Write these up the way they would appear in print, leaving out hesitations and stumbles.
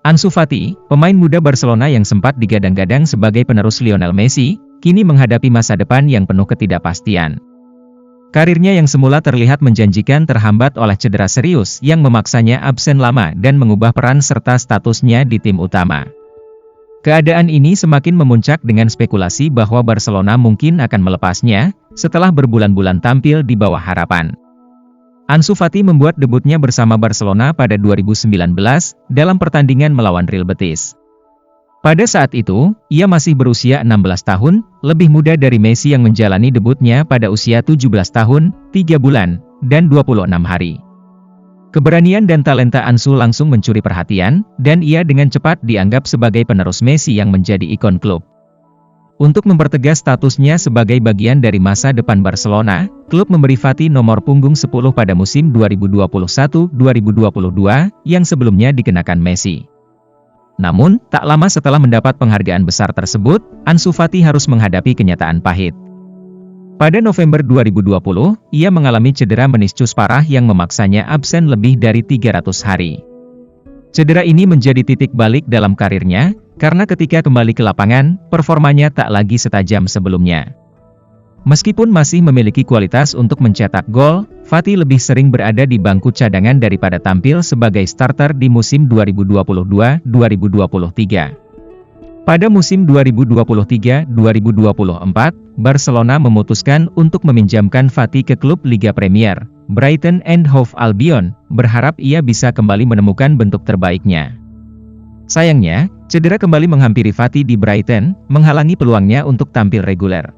Ansu Fati, pemain muda Barcelona yang sempat digadang-gadang sebagai penerus Lionel Messi, kini menghadapi masa depan yang penuh ketidakpastian. Karirnya yang semula terlihat menjanjikan terhambat oleh cedera serius yang memaksanya absen lama dan mengubah peran serta statusnya di tim utama. Keadaan ini semakin memuncak dengan spekulasi bahwa Barcelona mungkin akan melepasnya, setelah berbulan-bulan tampil di bawah harapan. Ansu Fati membuat debutnya bersama Barcelona pada 2019, dalam pertandingan melawan Real Betis. Pada saat itu, ia masih berusia 16 tahun, lebih muda dari Messi yang menjalani debutnya pada usia 17 tahun, 3 bulan, dan 26 hari. Keberanian dan talenta Ansu langsung mencuri perhatian, dan ia dengan cepat dianggap sebagai penerus Messi yang menjadi ikon klub. Untuk mempertegas statusnya sebagai bagian dari masa depan Barcelona, klub memberi Fati nomor punggung 10 pada musim 2021-2022, yang sebelumnya dikenakan Messi. Namun, tak lama setelah mendapat penghargaan besar tersebut, Ansu Fati harus menghadapi kenyataan pahit. Pada November 2020, ia mengalami cedera meniscus parah yang memaksanya absen lebih dari 300 hari. Cedera ini menjadi titik balik dalam karirnya, karena ketika kembali ke lapangan, performanya tak lagi setajam sebelumnya. Meskipun masih memiliki kualitas untuk mencetak gol, Fati lebih sering berada di bangku cadangan daripada tampil sebagai starter di musim 2022-2023. Pada musim 2023-2024, Barcelona memutuskan untuk meminjamkan Fati ke klub Liga Premier, Brighton and Hove Albion, berharap ia bisa kembali menemukan bentuk terbaiknya. Sayangnya, cedera kembali menghampiri Fati di Brighton, menghalangi peluangnya untuk tampil reguler.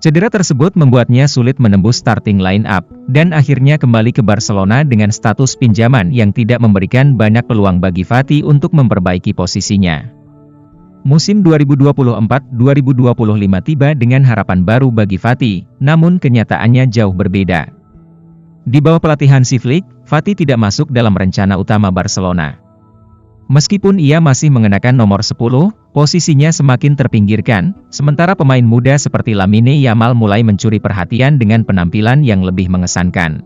Cedera tersebut membuatnya sulit menembus starting line-up, dan akhirnya kembali ke Barcelona dengan status pinjaman yang tidak memberikan banyak peluang bagi Fati untuk memperbaiki posisinya. Musim 2024-2025 tiba dengan harapan baru bagi Fati, namun kenyataannya jauh berbeda. Di bawah pelatihan Hansi Flick, Fati tidak masuk dalam rencana utama Barcelona. Meskipun ia masih mengenakan nomor 10, posisinya semakin terpinggirkan, sementara pemain muda seperti Lamine Yamal mulai mencuri perhatian dengan penampilan yang lebih mengesankan.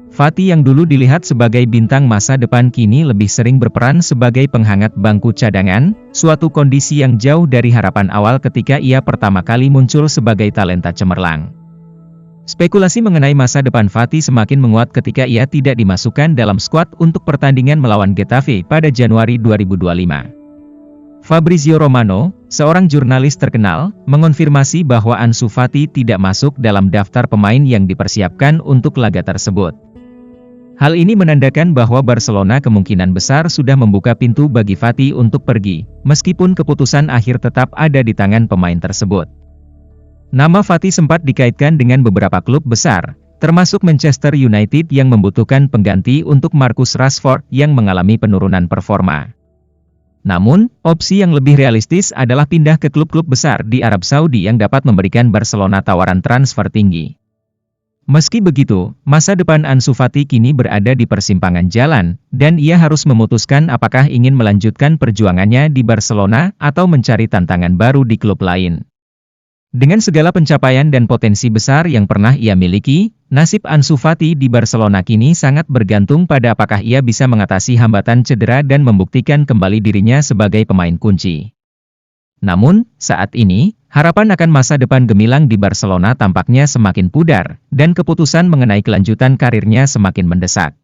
Fati yang dulu dilihat sebagai bintang masa depan kini lebih sering berperan sebagai penghangat bangku cadangan, suatu kondisi yang jauh dari harapan awal ketika ia pertama kali muncul sebagai talenta cemerlang. Spekulasi mengenai masa depan Fati semakin menguat ketika ia tidak dimasukkan dalam skuad untuk pertandingan melawan Getafe pada Januari 2025. Fabrizio Romano, seorang jurnalis terkenal, mengonfirmasi bahwa Ansu Fati tidak masuk dalam daftar pemain yang dipersiapkan untuk laga tersebut. Hal ini menandakan bahwa Barcelona kemungkinan besar sudah membuka pintu bagi Fati untuk pergi, meskipun keputusan akhir tetap ada di tangan pemain tersebut. Nama Fati sempat dikaitkan dengan beberapa klub besar, termasuk Manchester United yang membutuhkan pengganti untuk Marcus Rashford yang mengalami penurunan performa. Namun, opsi yang lebih realistis adalah pindah ke klub-klub besar di Arab Saudi yang dapat memberikan Barcelona tawaran transfer tinggi. Meski begitu, masa depan Ansu Fati kini berada di persimpangan jalan, dan ia harus memutuskan apakah ingin melanjutkan perjuangannya di Barcelona atau mencari tantangan baru di klub lain. Dengan segala pencapaian dan potensi besar yang pernah ia miliki, nasib Ansu Fati di Barcelona kini sangat bergantung pada apakah ia bisa mengatasi hambatan cedera dan membuktikan kembali dirinya sebagai pemain kunci. Namun, saat ini, harapan akan masa depan gemilang di Barcelona tampaknya semakin pudar, dan keputusan mengenai kelanjutan karirnya semakin mendesak.